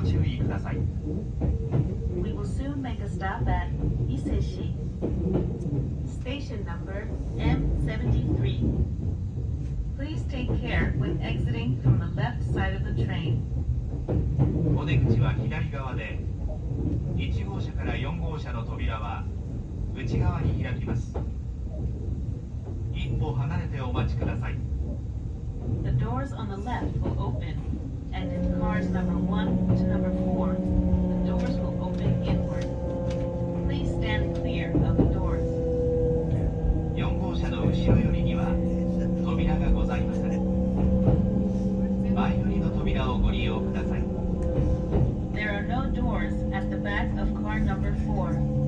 注意ください。We will soon make a stop at Iseshi. Station number M73. Please take care when exiting from the left side of the train. お出口は左側で、1号車から4号車の扉は内側に開きます。一歩離れてお待ちください。The doors on the left will open, and in cars number 1 to number 4, the doors will open inward. Please stand clear of the doors. 4号車の後ろ寄りには扉がございません。前寄りの扉をご利用ください。There are no doors at the back of car number 4.